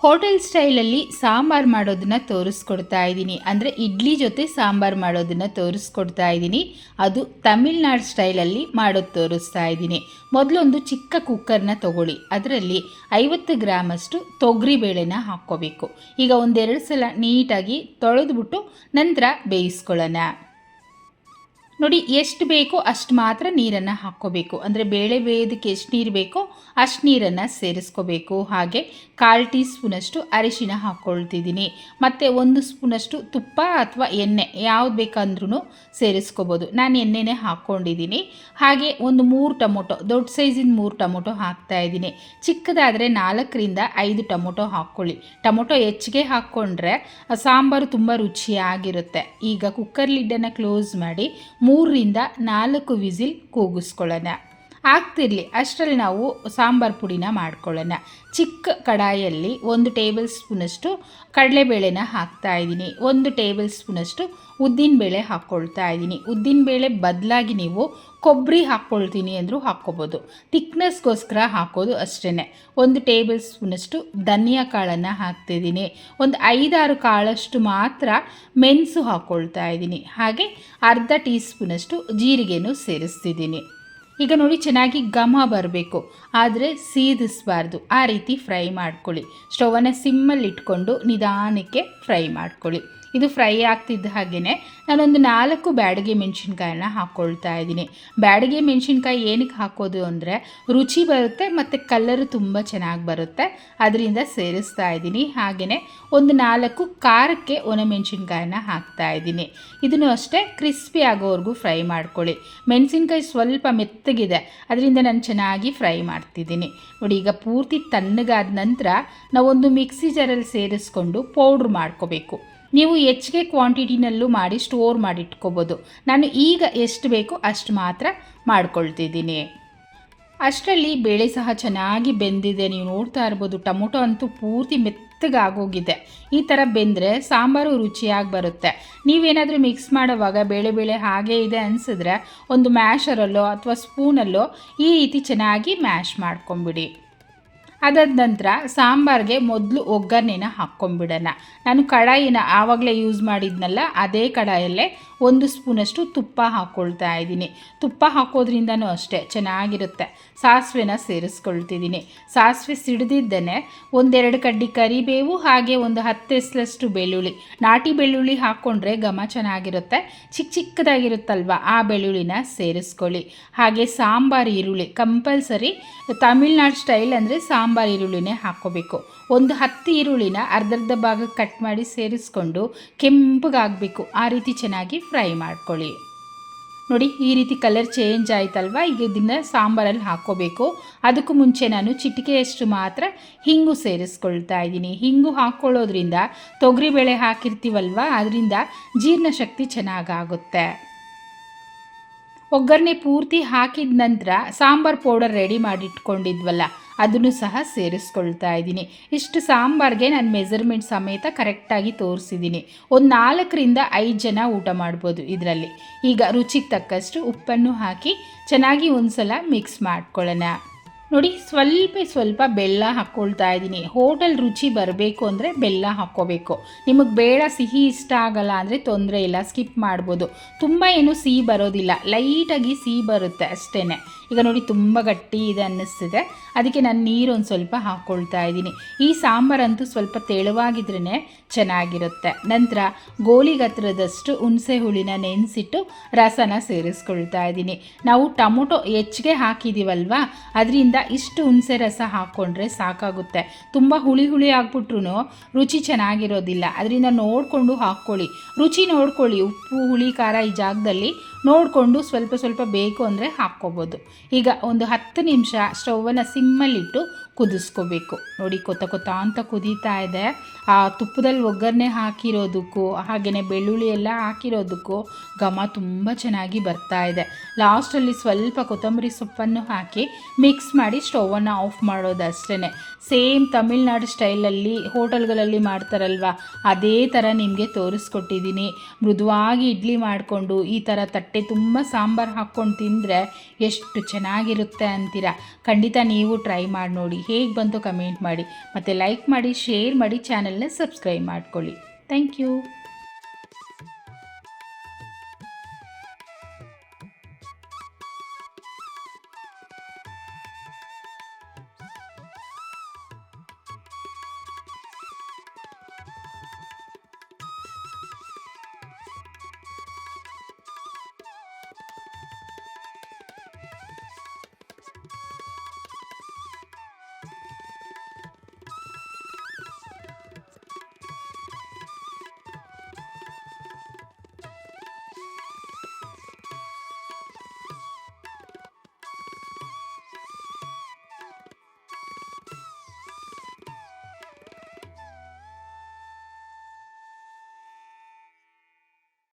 Hotel ಸ್ಟೈಲಲ್ಲಿ ಸಾಂಬಾರು ಮಾಡೋದನ್ನು ತೋರಿಸ್ಕೊಡ್ತಾ ಇದ್ದೀನಿ. ಅಂದರೆ ಇಡ್ಲಿ ಜೊತೆ ಸಾಂಬಾರು ಮಾಡೋದನ್ನು ತೋರಿಸ್ಕೊಡ್ತಾ ಇದ್ದೀನಿ. ಅದು ತಮಿಳ್ನಾಡು ಸ್ಟೈಲಲ್ಲಿ ಮಾಡೋದು ತೋರಿಸ್ತಾ ಇದ್ದೀನಿ. ಮೊದಲೊಂದು ಚಿಕ್ಕ ಕುಕ್ಕರ್ನ ತೊಗೊಳ್ಳಿ. ಅದರಲ್ಲಿ 50 ಗ್ರಾಮಷ್ಟು ತೊಗರಿಬೇಳೆನ ಹಾಕ್ಕೋಬೇಕು. ಈಗ ಒಂದೆರಡು ಸಲ ನೀಟಾಗಿ ತೊಳೆದ್ಬಿಟ್ಟು ನಂತರ ಬೇಯಿಸ್ಕೊಳ್ಳೋಣ. ನೋಡಿ, ಎಷ್ಟು ಬೇಕೋ ಅಷ್ಟು ಮಾತ್ರ ನೀರನ್ನು ಹಾಕ್ಕೋಬೇಕು. ಅಂದರೆ ಬೇಳೆ ಬೇಯೋದಕ್ಕೆ ಎಷ್ಟು ನೀರು ಬೇಕೋ ಅಷ್ಟು ನೀರನ್ನು ಸೇರಿಸ್ಕೋಬೇಕು. ಹಾಗೆ 1/4 ಟೀ ಸ್ಪೂನಷ್ಟು ಅರಿಶಿನ ಹಾಕ್ಕೊಳ್ತಿದ್ದೀನಿ. ಮತ್ತು 1 ಸ್ಪೂನಷ್ಟು ತುಪ್ಪ ಅಥವಾ ಎಣ್ಣೆ ಯಾವ್ದು ಬೇಕಂದ್ರೂ ಸೇರಿಸ್ಕೋಬೋದು. ನಾನು ಎಣ್ಣೆನೇ ಹಾಕ್ಕೊಂಡಿದ್ದೀನಿ. ಹಾಗೆ ಒಂದು 3 ಟೊಮೊಟೊ, ದೊಡ್ಡ ಸೈಜಿನ 3 ಟೊಮೊಟೊ ಹಾಕ್ತಾಯಿದ್ದೀನಿ. ಚಿಕ್ಕದಾದರೆ 4ರಿಂದ 5 ಟೊಮೊಟೊ ಹಾಕ್ಕೊಳ್ಳಿ. ಟೊಮೊಟೊ ಹೆಚ್ಚಿಗೆ ಹಾಕ್ಕೊಂಡ್ರೆ ಸಾಂಬಾರು ತುಂಬ ರುಚಿಯಾಗಿರುತ್ತೆ. ಈಗ ಕುಕ್ಕರ್ ಲಿಡ್ಡನ್ನು ಕ್ಲೋಸ್ ಮಾಡಿ 3ರಿಂದ 4 ವಿಸಿಲ್ ಕೂಗಿಸ್ಕೊಳ್ಳೋಣ. ಆಗ್ತಿರಲಿ ಅಷ್ಟರಲ್ಲಿ ನಾವು ಸಾಂಬಾರು ಪುಡಿನ ಮಾಡ್ಕೊಳ್ಳೋಣ. ಚಿಕ್ಕ ಕಡಾಯಲ್ಲಿ 1 ಟೇಬಲ್ ಸ್ಪೂನಷ್ಟು ಕಡಲೆಬೇಳೆನ ಹಾಕ್ತಾಯಿದ್ದೀನಿ. 1 ಟೇಬಲ್ ಸ್ಪೂನಷ್ಟು ಉದ್ದಿನಬೇಳೆ ಹಾಕ್ಕೊಳ್ತಾ ಇದ್ದೀನಿ. ಉದ್ದಿನಬೇಳೆ ಬದಲಾಗಿ ನೀವು ಕೊಬ್ಬರಿ ಹಾಕ್ಕೊಳ್ತೀನಿ ಅಂದರೂ ಹಾಕ್ಕೋಬೋದು. ತಿಕ್ನೆಸ್ಗೋಸ್ಕರ ಹಾಕೋದು ಅಷ್ಟೇ. 1 ಟೇಬಲ್ ಸ್ಪೂನಷ್ಟು ಧನಿಯಾ ಕಾಳನ್ನು ಹಾಕ್ತಿದ್ದೀನಿ. ಒಂದು 5-6 ಕಾಳಷ್ಟು ಮಾತ್ರ ಮೆಣಸು ಹಾಕ್ಕೊಳ್ತಾ ಇದ್ದೀನಿ. ಹಾಗೆ ಅರ್ಧ ಟೀ ಸ್ಪೂನಷ್ಟು ಜೀರಿಗೆನೂ ಸೇರಿಸ್ತಿದ್ದೀನಿ. ಈಗ ನೋಡಿ, ಚೆನ್ನಾಗಿ ಘಮ ಬರಬೇಕು, ಆದರೆ ಸೀದಿಸಬಾರ್ದು. ಆ ರೀತಿ ಫ್ರೈ ಮಾಡ್ಕೊಳ್ಳಿ. ಸ್ಟವನ್ನು ಸಿಮ್ಮಲ್ಲಿ ಇಟ್ಕೊಂಡು ನಿಧಾನಕ್ಕೆ ಫ್ರೈ ಮಾಡ್ಕೊಳ್ಳಿ. ಇದು ಫ್ರೈ ಆಗ್ತಿದ್ದ ಹಾಗೆಯೇ ನಾನೊಂದು 4 ಬ್ಯಾಡಗಿ ಮೆಣಸಿನ್ಕಾಯನ್ನ ಹಾಕ್ಕೊಳ್ತಾ ಇದ್ದೀನಿ. ಬ್ಯಾಡಗಿ ಮೆಣಸಿನ್ಕಾಯಿ ಏನಕ್ಕೆ ಹಾಕೋದು ಅಂದರೆ ರುಚಿ ಬರುತ್ತೆ ಮತ್ತು ಕಲರು ತುಂಬ ಚೆನ್ನಾಗಿ ಬರುತ್ತೆ. ಅದರಿಂದ ಸೇರಿಸ್ತಾ ಇದ್ದೀನಿ. ಹಾಗೆಯೇ ಒಂದು 4 ಖಾರಕ್ಕೆ ಒಣಮೆಣಸಿನ್ಕಾಯನ್ನ ಹಾಕ್ತಾ ಇದ್ದೀನಿ. ಇದನ್ನು ಅಷ್ಟೇ ಕ್ರಿಸ್ಪಿ ಆಗೋವರೆಗೂ ಫ್ರೈ ಮಾಡ್ಕೊಳ್ಳಿ. ಮೆಣಸಿನ್ಕಾಯಿ ಸ್ವಲ್ಪ ಮೆತ್ತಗಿದೆ, ಅದರಿಂದ ನಾನು ಚೆನ್ನಾಗಿ ಫ್ರೈ ಮಾಡ್ತಿದ್ದೀನಿ. ನೋಡಿ, ಈಗ ಪೂರ್ತಿ ತಣ್ಣಗಾದ ನಂತರ ನಾವೊಂದು ಮಿಕ್ಸಿ ಜಾರಲ್ಲಿ ಸೇರಿಸ್ಕೊಂಡು ಪೌಡ್ರ್ ಮಾಡ್ಕೋಬೇಕು. ನೀವು ಹೆಚ್ಚಿಗೆ ಕ್ವಾಂಟಿಟಿನಲ್ಲೂ ಮಾಡಿ ಸ್ಟೋರ್ ಮಾಡಿ ಇಟ್ಕೋಬೋದು. ನಾನು ಈಗ ಎಷ್ಟು ಬೇಕೋ ಅಷ್ಟು ಮಾತ್ರ ಮಾಡ್ಕೊಳ್ತಿದ್ದೀನಿ. ಅಷ್ಟರಲ್ಲಿ ಬೇಳೆ ಸಹ ಚೆನ್ನಾಗಿ ಬೆಂದಿದೆ. ನೀವು ನೋಡ್ತಾ ಇರ್ಬೋದು, ಟೊಮೊಟೊ ಅಂತೂ ಪೂರ್ತಿ ಮೆತ್ತಗಾಗೋಗಿದೆ. ಈ ಥರ ಬೆಂದರೆ ಸಾಂಬಾರು ರುಚಿಯಾಗಿ ಬರುತ್ತೆ. ನೀವೇನಾದರೂ ಮಿಕ್ಸ್ ಮಾಡೋವಾಗ ಬೇಳೆ ಹಾಗೇ ಇದೆ ಅನಿಸಿದ್ರೆ ಒಂದು ಮ್ಯಾಶರಲ್ಲೋ ಅಥವಾ ಸ್ಪೂನಲ್ಲೋ ಈ ರೀತಿ ಚೆನ್ನಾಗಿ ಮ್ಯಾಶ್ ಮಾಡ್ಕೊಂಬಿಡಿ. ಅದಾದ ನಂತರ ಸಾಂಬಾರಿಗೆ ಮೊದಲು ಒಗ್ಗರಣೆನ ಹಾಕ್ಕೊಂಬಿಡೋಣ. ನಾನು ಕಡಾಯಿನ ಆವಾಗಲೇ ಯೂಸ್ ಮಾಡಿದ್ನಲ್ಲ, ಅದೇ ಕಡಾಯಲ್ಲೇ 1 ಸ್ಪೂನಷ್ಟು ತುಪ್ಪ ಹಾಕ್ಕೊಳ್ತಾ ಇದ್ದೀನಿ. ತುಪ್ಪ ಹಾಕೋದ್ರಿಂದನೂ ಅಷ್ಟೇ ಚೆನ್ನಾಗಿರುತ್ತೆ. ಸಾಸಿವೆನ ಸೇರಿಸ್ಕೊಳ್ತಿದ್ದೀನಿ. ಸಾಸಿವೆ ಸಿಡಿದಿದ್ದೇನೆ 1-2 ಕಡ್ಡಿ ಕರಿಬೇವು, ಹಾಗೆ ಒಂದು 10 ಎಸಳಷ್ಟು ಬೆಳ್ಳುಳ್ಳಿ. ನಾಟಿ ಬೆಳ್ಳುಳ್ಳಿ ಹಾಕ್ಕೊಂಡ್ರೆ ಘಮ ಚೆನ್ನಾಗಿರುತ್ತೆ. ಚಿಕ್ಕದಾಗಿರುತ್ತಲ್ವ, ಆ ಬೆಳ್ಳುಳ್ಳಿನ ಸೇರಿಸ್ಕೊಳ್ಳಿ. ಹಾಗೆ ಸಾಂಬಾರು ಈರುಳ್ಳಿ ಕಂಪಲ್ಸರಿ. ತಮಿಳ್ನಾಡು ಸ್ಟೈಲ್ ಅಂದರೆ ಸಾಂಬಾರು ಈರುಳ್ಳಿನೇ ಹಾಕ್ಕೋಬೇಕು. ಒಂದು 10 ಈರುಳ್ಳಿನ ಅರ್ಧರ್ಧ ಭಾಗಕ್ಕೆ ಕಟ್ ಮಾಡಿ ಸೇರಿಸ್ಕೊಂಡು ಕೆಂಪಗಾಗಬೇಕು. ಆ ರೀತಿ ಚೆನ್ನಾಗಿ ಫ್ರೈ ಮಾಡ್ಕೊಳ್ಳಿ. ನೋಡಿ, ಈ ರೀತಿ ಕಲರ್ ಚೇಂಜ್ ಆಯ್ತಲ್ವ. ಈಗ ಇದನ್ನು ಸಾಂಬಾರಲ್ಲಿ ಹಾಕ್ಕೋಬೇಕು. ಅದಕ್ಕೂ ಮುಂಚೆ ನಾನು ಚಿಟಿಕೆಯಷ್ಟು ಮಾತ್ರ ಹಿಂಗು ಸೇರಿಸ್ಕೊಳ್ತಾ ಇದ್ದೀನಿ. ಹಿಂಗು ಹಾಕ್ಕೊಳ್ಳೋದ್ರಿಂದ ತೊಗರಿಬೇಳೆ ಹಾಕಿರ್ತೀವಲ್ವ, ಅದರಿಂದ ಜೀರ್ಣಶಕ್ತಿ ಚೆನ್ನಾಗಾಗುತ್ತೆ. ಒಗ್ಗರಣೆ ಪೂರ್ತಿ ಹಾಕಿದ ನಂತರ ಸಾಂಬಾರು ಪೌಡರ್ ರೆಡಿ ಮಾಡಿ ಇಟ್ಕೊಂಡಿದ್ವಲ್ಲ, ಅದನ್ನು ಸಹ ಸೇರಿಸ್ಕೊಳ್ತಾ ಇದ್ದೀನಿ. ಇಷ್ಟು ಸಾಂಬಾರಿಗೆ ನಾನು ಮೆಜರ್ಮೆಂಟ್ ಸಮೇತ ಕರೆಕ್ಟಾಗಿ ತೋರಿಸಿದ್ದೀನಿ. ಒಂದು 4ರಿಂದ 5 ಜನ ಊಟ ಮಾಡ್ಬೋದು ಇದರಲ್ಲಿ. ಈಗ ರುಚಿಗೆ ತಕ್ಕಷ್ಟು ಉಪ್ಪನ್ನು ಹಾಕಿ ಚೆನ್ನಾಗಿ ಒಂದು ಸಲ ಮಿಕ್ಸ್ ಮಾಡ್ಕೊಳ್ಳೋಣ. ನೋಡಿ, ಸ್ವಲ್ಪ ಬೆಲ್ಲ ಹಾಕ್ಕೊಳ್ತಾ ಇದ್ದೀನಿ. ಹೋಟೆಲ್ ರುಚಿ ಬರಬೇಕು ಅಂದರೆ ಬೆಲ್ಲ ಹಾಕ್ಕೋಬೇಕು. ನಿಮಗೆ ಬೇಡ, ಸಿಹಿ ಇಷ್ಟ ಆಗಲ್ಲ ಅಂದರೆ ತೊಂದರೆ ಇಲ್ಲ, ಸ್ಕಿಪ್ ಮಾಡ್ಬೋದು. ತುಂಬ ಏನು ಸಿಹಿ ಬರೋದಿಲ್ಲ, ಲೈಟಾಗಿ ಸಿಹಿ ಬರುತ್ತೆ ಅಷ್ಟೇ. ಈಗ ನೋಡಿ, ತುಂಬ ಗಟ್ಟಿ ಇದೆ ಅನ್ನಿಸ್ತಿದೆ, ಅದಕ್ಕೆ ನಾನು ನೀರು ಒಂದು ಸ್ವಲ್ಪ ಹಾಕ್ಕೊಳ್ತಾ ಇದ್ದೀನಿ. ಈ ಸಾಂಬಾರಂತೂ ಸ್ವಲ್ಪ ತೆಳುವಾಗಿದ್ರೇ ಚೆನ್ನಾಗಿರುತ್ತೆ. ನಂತರ ಗೋಲಿಗತ್ರದಷ್ಟು ಹುಣಸೆ ಹುಳಿನ ನೆನೆಸಿಟ್ಟು ರಸನ ಸೇರಿಸ್ಕೊಳ್ತಾ ಇದ್ದೀನಿ. ನಾವು ಟೊಮೊಟೊ ಹೆಚ್ಚಿಗೆ ಹಾಕಿದ್ದೀವಲ್ವ, ಅದರಿಂದ ಇಷ್ಟು ಹುಣಸೆ ರಸ ಹಾಕ್ಕೊಂಡ್ರೆ ಸಾಕಾಗುತ್ತೆ. ತುಂಬ ಹುಳಿ ಆಗ್ಬಿಟ್ರೂ ರುಚಿ ಚೆನ್ನಾಗಿರೋದಿಲ್ಲ. ಅದರಿಂದ ನೋಡಿಕೊಂಡು ಹಾಕ್ಕೊಳ್ಳಿ, ರುಚಿ ನೋಡ್ಕೊಳ್ಳಿ. ಉಪ್ಪು ಹುಳಿ ಖಾರ ಈ ಜಾಗದಲ್ಲಿ ನೋಡಿಕೊಂಡು ಸ್ವಲ್ಪ ಬೇಕು ಅಂದರೆ ಹಾಕ್ಕೋಬೋದು. ಈಗ ಒಂದು 10 ನಿಮಿಷ ಸ್ಟವನ್ನು ಸಿಮ್ಮಲ್ಲಿಟ್ಟು ಕುದಿಸ್ಕೋಬೇಕು. ನೋಡಿ, ಕೊತ್ತ ಅಂತ ಕುದೀತಾ ಇದೆ. ಆ ತುಪ್ಪದಲ್ಲಿ ಒಗ್ಗರಣೆ ಹಾಕಿರೋದಕ್ಕೂ ಹಾಗೆಯೇ ಬೆಳ್ಳುಳ್ಳಿ ಎಲ್ಲ ಹಾಕಿರೋದಕ್ಕೂ ಘಮ ತುಂಬ ಚೆನ್ನಾಗಿ ಬರ್ತಾ ಇದೆ. ಲಾಸ್ಟಲ್ಲಿ ಸ್ವಲ್ಪ ಕೊತ್ತಂಬರಿ ಸೊಪ್ಪನ್ನು ಹಾಕಿ ಮಿಕ್ಸ್ ಮಾಡಿ ಸ್ಟವನ್ನು ಆಫ್ ಮಾಡೋದು ಅಷ್ಟೇ. ಸೇಮ್ ತಮಿಳ್ನಾಡು ಸ್ಟೈಲಲ್ಲಿ ಹೋಟೆಲ್ಗಳಲ್ಲಿ ಮಾಡ್ತಾರಲ್ವ, ಅದೇ ಥರ ನಿಮಗೆ ತೋರಿಸ್ಕೊಟ್ಟಿದ್ದೀನಿ. ಮೃದುವಾಗಿ ಇಡ್ಲಿ ಮಾಡಿಕೊಂಡು ಈ ಥರ ತಟ್ಟೆ ಹೊಟ್ಟೆ ತುಂಬ ಸಾಂಬಾರು ಹಾಕ್ಕೊಂಡು ತಿಂದರೆ ಎಷ್ಟು ಚೆನ್ನಾಗಿರುತ್ತೆ ಅಂತೀರ. ಖಂಡಿತ ನೀವು ಟ್ರೈ ಮಾಡಿ ನೋಡಿ, ಹೇಗೆ ಬಂತು ಕಮೆಂಟ್ ಮಾಡಿ, ಮತ್ತು ಲೈಕ್ ಮಾಡಿ, ಶೇರ್ ಮಾಡಿ, ಚಾನಲ್ನ ಸಬ್ಸ್ಕ್ರೈಬ್ ಮಾಡ್ಕೊಳ್ಳಿ. Thank you.